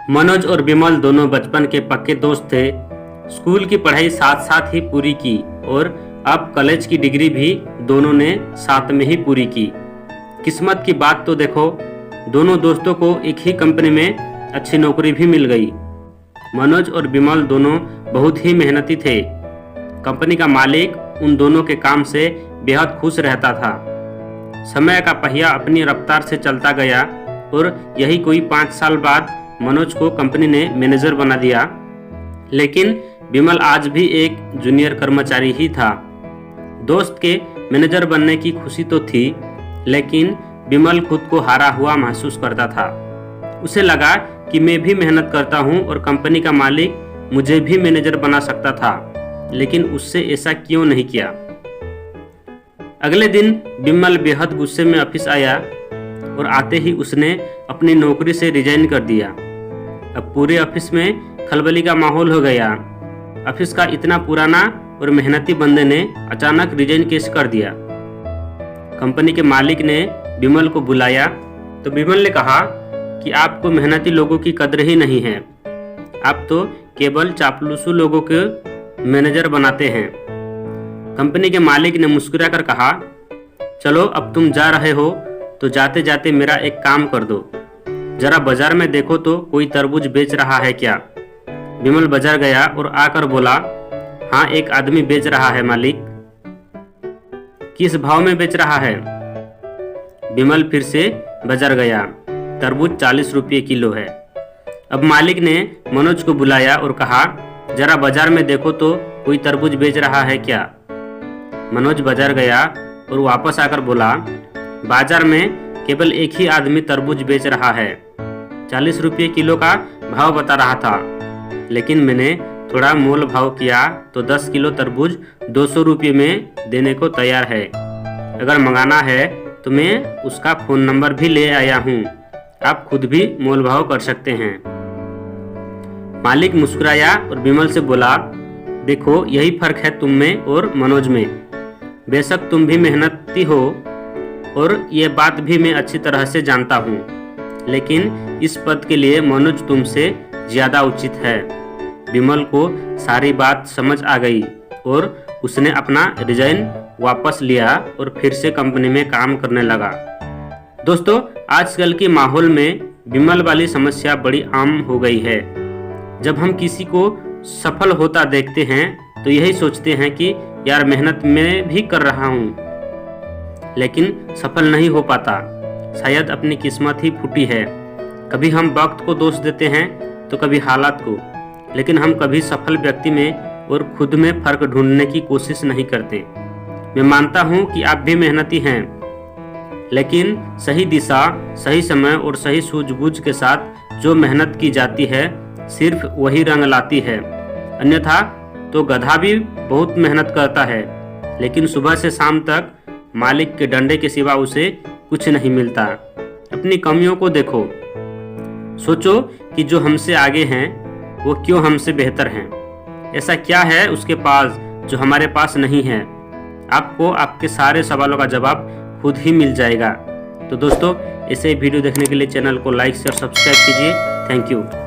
मनोज और विमल दोनों बचपन के पक्के दोस्त थे। स्कूल की पढ़ाई साथ साथ ही पूरी की और अब कॉलेज की डिग्री भी दोनों ने साथ में ही पूरी की। किस्मत की बात तो देखो, दोनों दोस्तों को एक ही कंपनी में अच्छी नौकरी भी मिल गई। मनोज और विमल दोनों बहुत ही मेहनती थे। कंपनी का मालिक उन दोनों के काम से बेहद खुश रहता था। समय का पहिया अपनी रफ्तार से चलता गया और यही कोई 5 साल बाद मनोज को कंपनी ने मैनेजर बना दिया। लेकिन विमल आज भी एक जूनियर कर्मचारी ही था। दोस्त के मैनेजर बनने की खुशी तो थी, लेकिन विमल खुद को हारा हुआ महसूस करता था। उसे लगा कि मैं भी मेहनत करता हूं और कंपनी का मालिक मुझे भी मैनेजर बना सकता था, लेकिन उससे ऐसा क्यों नहीं किया। अगले दिन विमल बेहद गुस्से में ऑफिस आया और आते ही उसने अपनी नौकरी से रिजाइन कर दिया। अब पूरे ऑफिस में खलबली का माहौल हो गया। ऑफिस का इतना पुराना और मेहनती बंदे ने अचानक रिजाइन कैसे कर दिया। कंपनी के मालिक ने विमल को बुलाया तो विमल ने कहा कि आपको मेहनती लोगों की कदर ही नहीं है, आप तो केवल चापलूसू लोगों के मैनेजर बनाते हैं। कंपनी के मालिक ने मुस्कुराकर कहा, चलो अब तुम जा रहे हो तो जाते जाते मेरा एक काम कर दो, जरा बाजार में देखो तो कोई तरबूज बेच रहा है क्या। विमल बाजार गया और आकर बोला, हाँ एक आदमी बेच रहा है मालिक। किस भाव में बेच रहा है। विमल फिर से बाजार गया। तरबूज 40 रुपये किलो है। अब मालिक ने मनोज को बुलाया और कहा, जरा बाजार में देखो तो कोई तरबूज बेच रहा है क्या। मनोज बाजार गया और वापस आकर बोला, बाजार में केवल एक ही आदमी तरबूज बेच रहा है। 40 रुपये किलो का भाव बता रहा था, लेकिन मैंने थोड़ा मोल भाव किया तो 10 किलो तरबूज 200 रुपये में देने को तैयार है। अगर मंगाना है तो मैं उसका फ़ोन नंबर भी ले आया हूँ, आप खुद भी मोल भाव कर सकते हैं। मालिक मुस्कुराया और विमल से बोला, देखो यही फर्क है तुम में और मनोज में। बेशक तुम भी मेहनती हो और ये बात भी मैं अच्छी तरह से जानता हूँ, लेकिन इस पद के लिए मनोज तुमसे ज़्यादा उचित है। विमल को सारी बात समझ आ गई और उसने अपना रिजाइन वापस लिया और फिर से कंपनी में काम करने लगा। दोस्तों, आजकल के माहौल में विमल वाली समस्या बड़ी आम हो गई है। जब हम किसी को सफल होता देखते हैं तो यही सोचते हैं कि यार मेहनत मैं भी कर रहा हूँ, लेकिन सफल नहीं हो पाता। शायद अपनी किस्मत ही फूटी है। कभी हम वक्त को दोष देते हैं तो कभी हालात को, लेकिन हम कभी सफल व्यक्ति में और खुद में फर्क ढूंढने की कोशिश नहीं करते। मैं मानता हूँ कि आप भी मेहनती हैं, लेकिन सही दिशा, सही समय और सही सूझबूझ के साथ जो मेहनत की जाती है सिर्फ वही रंग लाती है। अन्यथा तो गधा भी बहुत मेहनत करता है, लेकिन सुबह से शाम तक मालिक के डंडे के सिवा उसे कुछ नहीं मिलता। अपनी कमियों को देखो, सोचो कि जो हमसे आगे हैं वो क्यों हमसे बेहतर हैं। ऐसा क्या है उसके पास जो हमारे पास नहीं है। आपको आपके सारे सवालों का जवाब खुद ही मिल जाएगा। तो दोस्तों, ऐसे वीडियो देखने के लिए चैनल को लाइक शेयर सब्सक्राइब कीजिए। Thank you.